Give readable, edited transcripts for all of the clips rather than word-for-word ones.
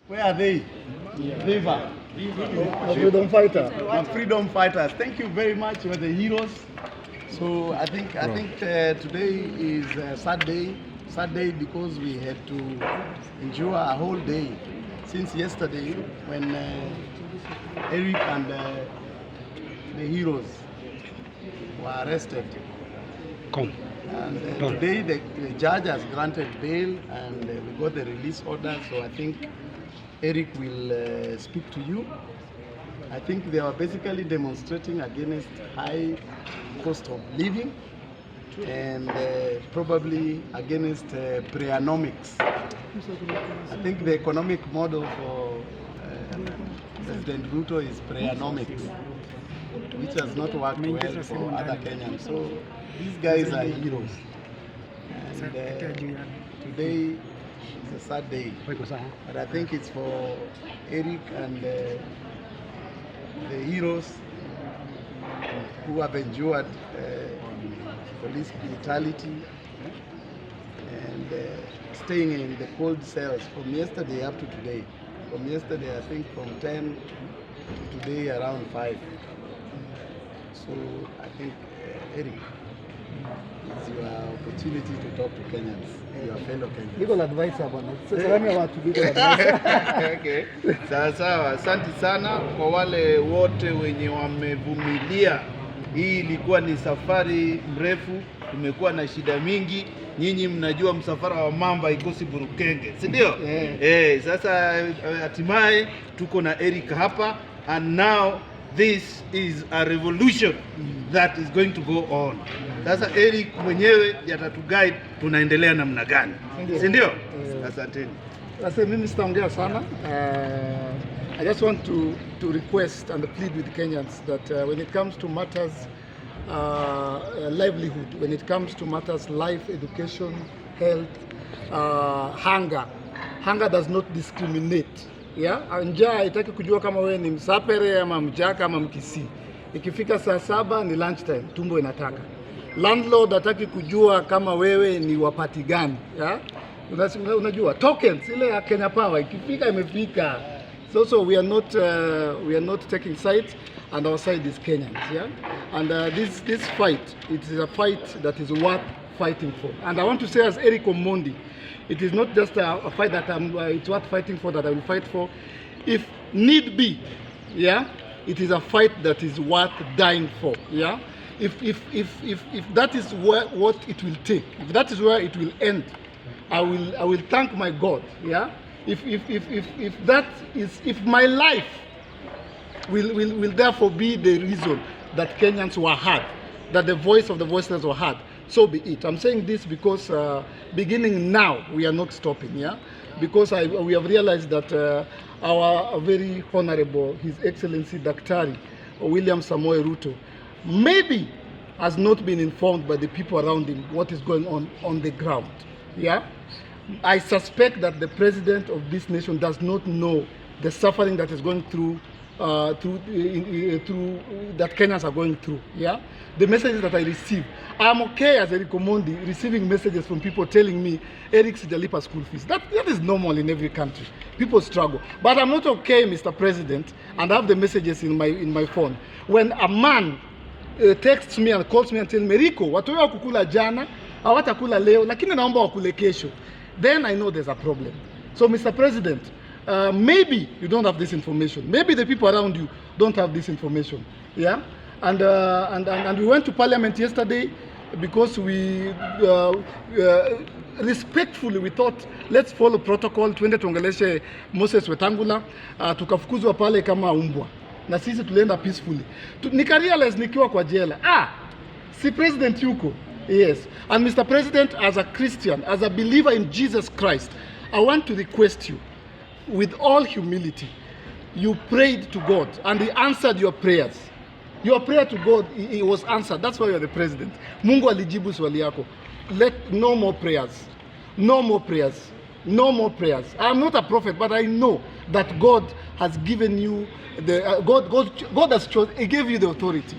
Where are they? River. Freedom fighter. Freedom fighters. Thank you very much for the heroes. So I think today is a sad day because we had to endure a whole day since yesterday when Eric and the heroes were arrested. And today the judge has granted bail and we got the release order. So I think Eric will speak to you. I think they are basically demonstrating against high cost of living and probably against pre-economics. I think the economic model for President Ruto is pre-economics, which has not worked well for other Kenyans. So these guys are heroes. And today is a sad day, but I think it's for Eric and the heroes who have endured police brutality and staying in the cold cells from yesterday up to today. From yesterday, I think from 10 to today around 5. So I think Eric, it's your opportunity to talk to Kenyans, your fellow Kenyans. Legal advisor bwana. Sasa watu legal advisor. Okay. Sawa, asante sana kwa wale wote wenye wamevumilia. Hii ilikuwa ni safari mrefu, tumekuwa na shida mingi. Nyinyi mnajua msafara wa mamba ikosi burukenge, si ndio? Sasa hatimaye tuko na Eric hapa, and now this is a revolution that is going to go on. Sasa Eric mwenyewe yatatuguide tunaendelea namna gani, si ndio? Asanteni. Sasa mimi sitaongea sana. I just want to request and plead with Kenyans that when it comes to matters livelihood, when it comes to matters life, education, health, hunger does not discriminate. Njaa haitaki kujua kama wewe ni Msapere ama Mjaka ama Mkisii. Ikifika saa 7 ni lunch time, tumbo inataka. Landlord hataki kujua kama wewe ni wapati gani. Unajua tokens ile ya Kenya Power ikifika imefika. So we are not taking sides, and our side is Kenyans. And this fight, it is a fight that is worth fighting for. And I want to say, as Eric Omondi, it is not just a fight that it's worth fighting for, that I will fight for. If need be, it is a fight that is worth dying for. If that is what it will take, if that is where it will end, I will thank my God. If my life will therefore be the reason that Kenyans were heard, that the voice of the voiceless were heard, so be it. I'm saying this because beginning now we are not stopping, because we have realized that our very honorable His Excellency Daktari William Samoei Ruto maybe has not been informed by the people around him what is going on the ground. I suspect that the president of this nation does not know the suffering that is going through that Kenyans are going through. The messages that I receive, I am okay as Eric Omondi receiving messages from people telling me Eric sijalipa school fees. That is normal in every country. People struggle, but I'm not okay, Mr. President, and I have the messages in my phone. When a man texts me and calls me and tells me, Rico, watu wa kukula jana hawatakula leo, lakini naomba wakule kesho, then I know there's a problem. So, Mr. President, maybe you don't have this information. Maybe the people around you don't have this information. And we went to Parliament yesterday because we respectfully we thought let's follow protocol, tuende tuongeleshe Moses Wetangula, tukafukuzwa pale kama umbwa. Na sisi tulienda peacefully. Nikarealize nikiwa kwa jela. Si president yuko. Yes. And Mr. President, as a Christian, as a believer in Jesus Christ, I want to request you, with all humility, you prayed to God and He answered your prayers. Your prayer to God, it was answered. That's why you're the president. Mungu alijibu swali yako. No more prayers. No more prayers. No more prayers. I'm not a prophet, but I know that God has given you God has chosen. He gave you the authority.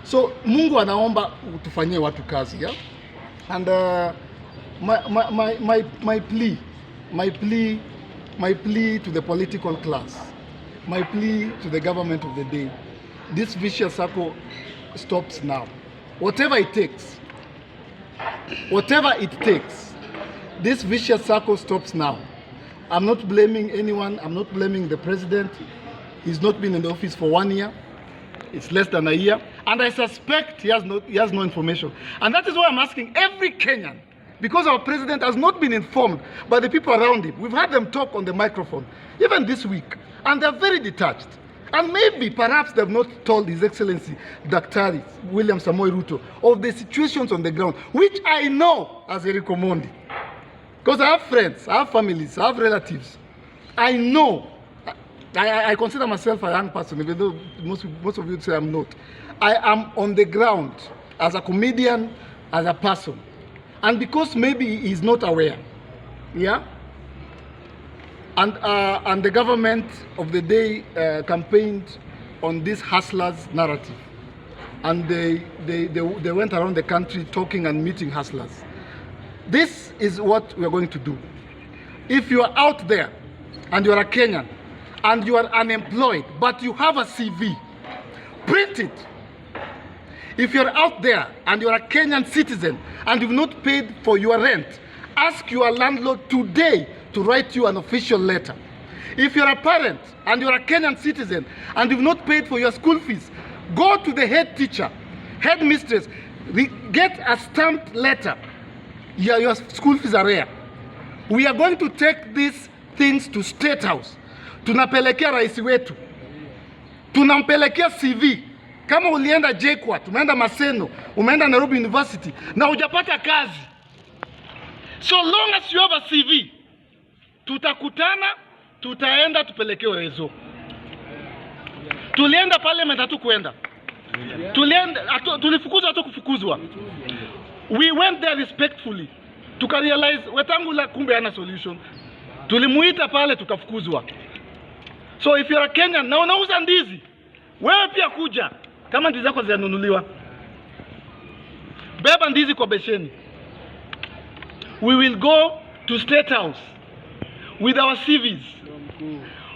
So Mungu anaomba tufanyie watu kazi. And my plea my plea to the political class, my plea to the government of the day, this vicious circle stops now. Whatever it takes, this vicious circle stops now. I'm not blaming anyone. I'm not blaming the president. He's not been in the office for 1 year. It's less than a year. And I suspect he has no information. And that is why I'm asking every Kenyan, because our president has not been informed by the people around him. We've had them talk on the microphone, even this week, and they're very detached. And maybe, perhaps, they've not told His Excellency, Dr. William Samoei Ruto, of the situations on the ground, which I know as a Omondi. Because I have friends, I have families, I have relatives. I know. I consider myself a young person, even though most of you say I'm not. I am on the ground as a comedian, as a person. And because maybe he's not aware, yeah? And the government of the day campaigned on this hustlers narrative. And they went around the country talking and meeting hustlers. This is what we're going to do. If you are out there and you are a Kenyan and you are unemployed, but you have a CV, print it. If you're out there and you're a Kenyan citizen and you've not paid for your rent, ask your landlord today to write you an official letter. If you're a parent and you're a Kenyan citizen and you've not paid for your school fees, go to the head teacher, head mistress, get a stamped letter. Your school fees are rare. We are going to take these things to State House. Tunapelekea rais wetu. Tunampelekea CV. Kama ulienda JKUAT, umeenda Maseno, umeenda Nairobi University, na hujapata kazi. So long as you have a CV, tutakutana, tutaenda tupelekewe rezo. Tulienda parliament hatukuenda. Tulifukuzwa hatukufukuzwa. We went there respectfully. Tukarealize Wetangula kumbe hana solution. Tulimuita pale tukafukuzwa. So if you're a Kenyan na unauza ndizi, wewe pia kuja kama ndizi zako zinanunuliwa. Beba ndizi kwa besheni. We will go to State House with our CVs,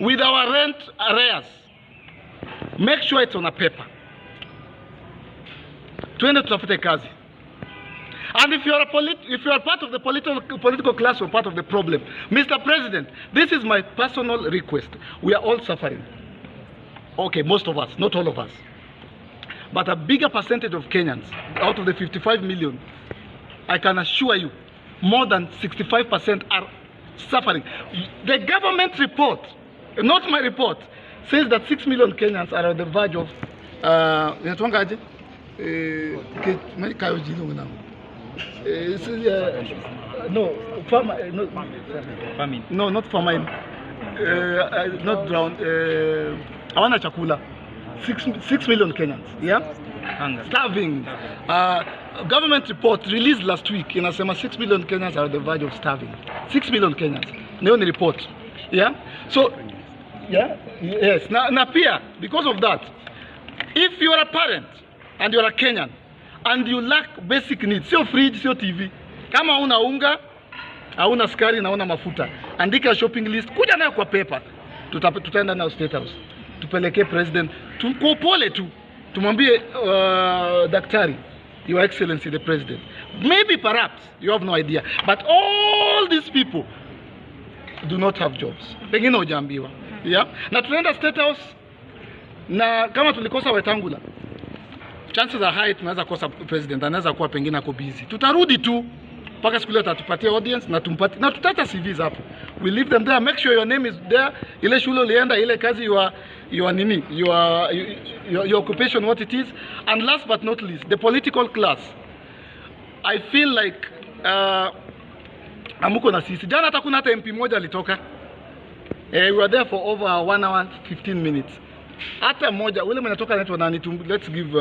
with our rent arrears. Make sure it's on a paper. Tuende tutafute kazi. And if you are part of the political class or part of the problem, Mr. President, this is my personal request. We are all suffering. Okay, most of us, not all of us. But a bigger percentage of Kenyans, out of the 55 million, I can assure you, more than 65% are suffering. The government report, not my report, says that 6 million Kenyans are on the verge of famine. No, not famine. Not drown. Hawana chakula. 6 million Kenyans. Yeah? Hunger. Starving. Government report released last week inasema 6 million Kenyans are on the verge of starving. 6 million Kenyans. Ndio ni report. Yeah? So, yeah? Yes. Na pia, because of that, if you are a parent and you are a Kenyan and you lack basic needs, sio fridge, sio TV, kama una unga, hauna sukari na una mafuta, andika shopping list, kuja nayo kwa paper. Tutaenda nayo State House. Tupeleke president, tukopole tu. Tumwambie daktari, Your Excellency the President. Maybe perhaps you have no idea, but all these people do not have jobs. Pengine hujaambiwa. Yeah? Na tunaenda State House na kama tulikosa Wetangula, chances are high tunaweza kosa president, anaweza kuwa pengine ako busy. Tutarudi tu mpaka siku ile tatupatia audience na tumpatie na tutata CVs hapo. We leave them there, make sure your name is there. Ile shule ulienda, ile kazi your occupation, what it is. And last but not least, the political class. I feel like amuko na sisi. Jana hata kuna hata MP moja alitoka. We were there for over 1 hour 15 minutes. Hata moja ule mwenye toka anaitwa nani? Let's give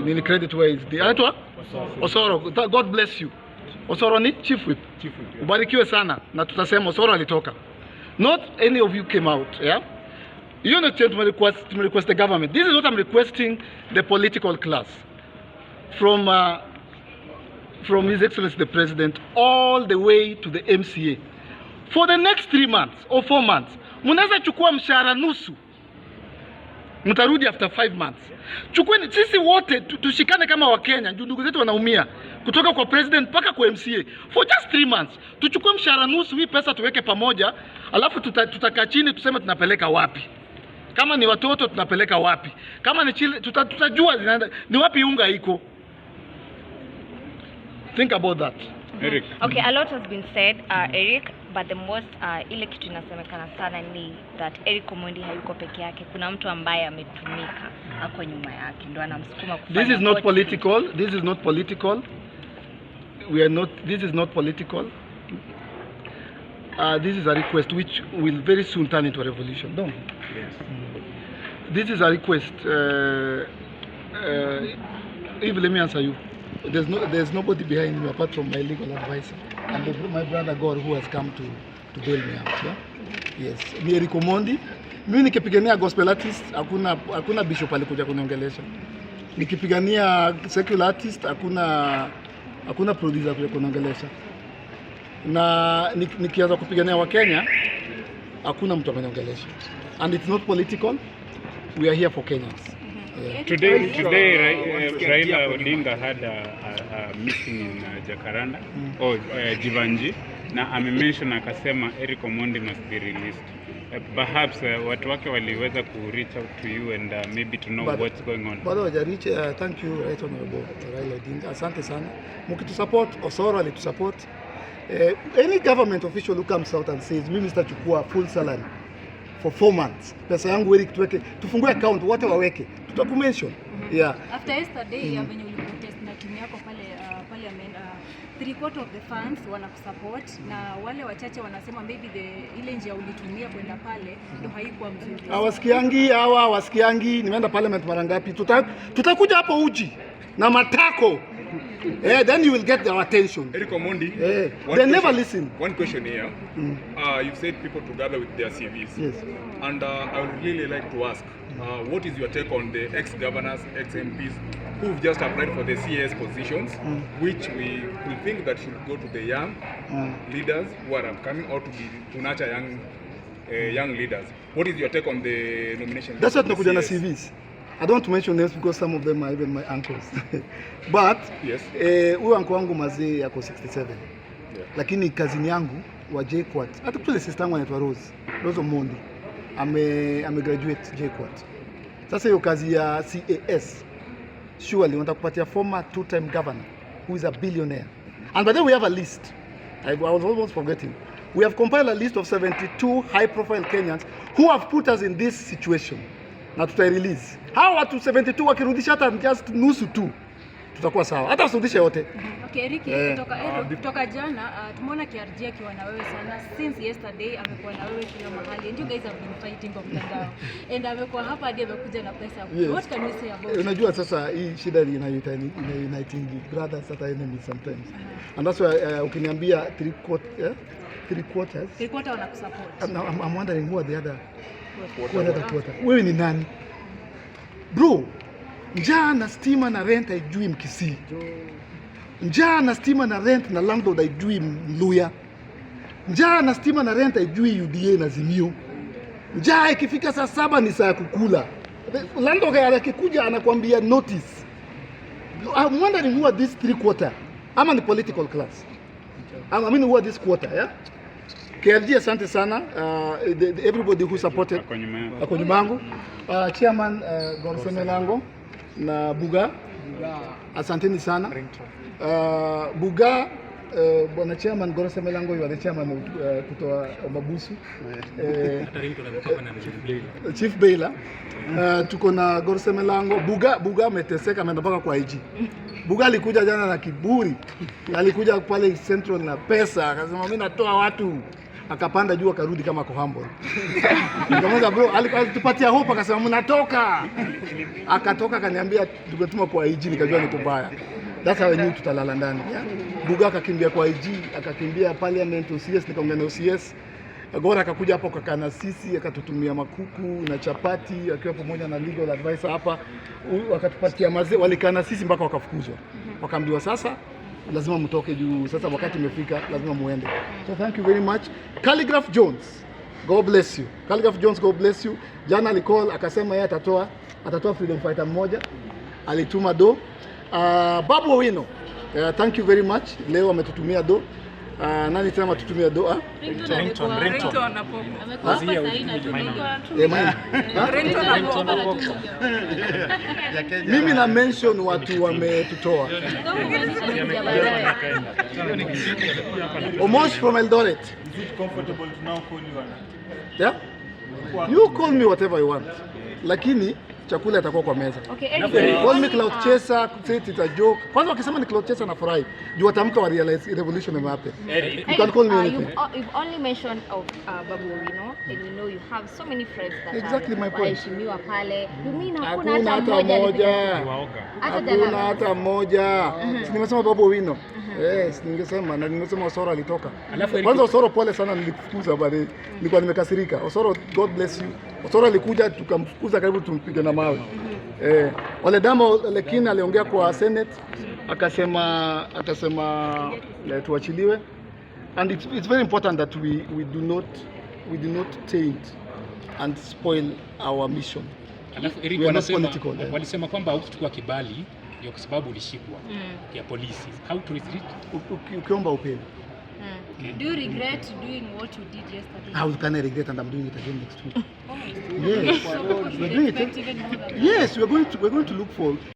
nini credit where is the anaitwa Osoro. God bless you. Osoro ni chief whip. Ubarikiwe sana na tutasema Osoro alitoka. Not any of you came out, yeah? You know, to request the government. This is what I'm requesting the political class from His Excellency the President all the way to the MCA. for the next 3 months or 4 months. Mnaweza chukua mshahara nusu, mtarudi after 5 months. Chukueni sisi wote tushikane kama Wakenya, ndugu zetu wanaumia kutoka kwa president mpaka kwa MCA for just 3 months. Tuchukue mshahara nusu, hii pesa tuweke pamoja, alafu tutakaa chini tuseme tunapeleka wapi. Kama ni watoto tunapeleka wapi? Kama ni chile tutajua ni wapi unga iko. Think about that. Eric. Okay, a lot has been said, Eric, but the most ile kitu inasemekana sana ni that Eric Omondi hayuko peke yake. Kuna mtu ambaye ametumika hapo nyuma yake ndio anamsukuma kufanya. This is not political. This is not political. We are not. This is not political. This is a request which will very soon turn into a revolution. Don't. Yes. This is a request. If let me answer you. There's nobody behind me apart from my legal advisor and my brother God who has come to bail me out. Yeah? Yes. Ni Eric Omondi. Mimi nikipigania gospel artist hakuna bishop alikuja kuniongelesha. Nikipigania secular artist hakuna producer alikuja kuniongelesha. Na nikianza kupigania wa Kenya hakuna mtu ameniongelesha. And it's not political. We are here for Kenyans. Yeah. Today Raila Odinga had a meeting in Jacaranda or Jivanji, na amention akasema Eric Omondi must be released. Perhaps watu wake waliweza ku reach out to you and maybe to know what's going on. Bado hajarich. Thank you, Right Honorable Raila Odinga. Asante sana. Mkitusupport, Osoro alitusupport. Any government official who comes out and says mimi sitachukua full salary for 4 months, pesa yangu Eric tuweke, tufungue account wote waweke, tutakumention. Yeah. After yesterday venye uliprotest na timu yako pale parliament, 3/4 of the funds wanakusupport na wale wachache wanasema maybe ile njia ulitumia kwenda pale ndio haikuwa mzuri. Hawasikiangi nimeenda parliament mara ngapi? Tutakuja hapo uji na matako. Then you will get their attention. Eric Omondi, they never listen. One question here. You've said people together with their CVs. Yes. And I would really like to ask, what is your take on the ex-governors, ex-MPs who've just applied for the CAS positions, which we think that should go to the young leaders who are upcoming, or to nurture young leaders? What is your take on the nomination? That's what nakuja na CVs. I don't want to mention names because some of them are even my uncles. But yes, huyo uncle wangu mazee yako 67. Yeah. Lakini kazini yangu wa JKUAT, hata kule sister yangu anaitwa Rose Omondi. Ame graduate JKUAT. Sasa hiyo kazi ya CAS surely wanataka kupatia former 2-time governor who is a billionaire. And by the way, we have a list. I was almost forgetting. We have compiled a list of 72 high-profile Kenyans who have put us in this situation. Na tutai-release. Hao watu 72 wakirudisha hata just nusu tu, tutakuwa sawa. Hata usirudishe yote. Okay, Eric, kutoka jana tumeona KRG akiwa na wewe sana. Since yesterday amekuwa na wewe kila mahali. And you guys have been fighting kwa mtandao. And amekuwa hapa hadi amekuja na pesa. Yes. What can you say about it? Unajua sasa hii shida uniting brothers at enemies sometimes. And that's why ukiniambia 3/4 wanakusupport. I'm wondering who are the other quarter. Wewe ni nani? Bro, njaa na stima na rent haijui Mkisii. Njaa na stima na rent na landlord haijui Mluya. Njaa na stima na rent haijui UDA na Zimio. Njaa ikifika saa 7 ni saa ya kukula. Landlord akikuja anakuambia notice. I'm wondering who are these 3/4. Ama ni political class. I mean who are this quarter, yeah? KRG, asante sana. Everybody who supported ako nyuma yangu. Chairman Gorsemelango na Buga. Asanteni sana. Buga, bwana Chairman Gorsemelango, you are the chairman kutoa Mabusu. Chief Baila. Tuko na Gorsemelango. Buga ameteseka, ameenda mpaka kwa IG. Buga alikuja jana na kiburi. Alikuja pale Central na pesa, akasema mimi natoa watu. Akapanda juu akarudi kama ako humble. Nikamwambia bro, alitupatia hope akasema mnatoka. Akatoka akaniambia tumetuma kwa IG, nikajua niko mbaya. That's how I knew tutalala ndani. Yeah? Buga akakimbia kwa IG, akakimbia parliament OCS, nikaongea na OCS. Agora akakuja hapo kakana sisi, akatutumia makuku na chapati akiwa pamoja na legal advisor hapa. Wakatupatia mazee, walikana sisi mpaka wakafukuzwa. Wakaambiwa sasa lazima mtoke juu sasa wakati imefika, lazima muende. So thank you very much. Calligraph Jones, God bless you. Calligraph Jones, God bless you. Jana alicall akasema yeye atatoa freedom fighter mmoja, alituma do. Babu Owino, thank you very much. Leo ametutumia do. Nani tena ametutumia do? Mimi na mention watu wametutoa. Omondi from Eldoret. Is it comfortable to now call you? Yeah? You call me whatever you want. Lakini chakula itakuwa kwa meza. Okay, Call me cloud chaser, say it's a joke. Kwanza wakisema ni cloud chaser nafurahi. Juu watamka wa realize revolution imehappen. You can call me anything. You've only mentioned of Babu Owino, and we know you have so many friends that Exactly my point. waheshimiwa pale. You mean hakuna Hakuna hata hata mmoja moja. hata Hakuna hata moja. Si nimesema Babu Owino. Yes, ningesema na nimesema Osoro alitoka. Kwanza Osoro pole sana, nilikufukuza baadaye. Nilikuwa nimekasirika. Osoro, God bless you. Osoro alikuja tukamfukuza karibu tumpige na mawe. Wale dama lakini aliongea kwa Senate akasema tuachiliwe, and it's very important that we do not taint and spoil our mission. Alafu Eric walisema kwamba hukuchukua kibali ndio kwa sababu ulishikwa ya polisi. How to restrict? Ukiomba upewe. Do you regret doing what you did yesterday? How can I regret, and I'm doing it again next week? Oh, Yes, so we're doing it. even more than Yes, we're going to look for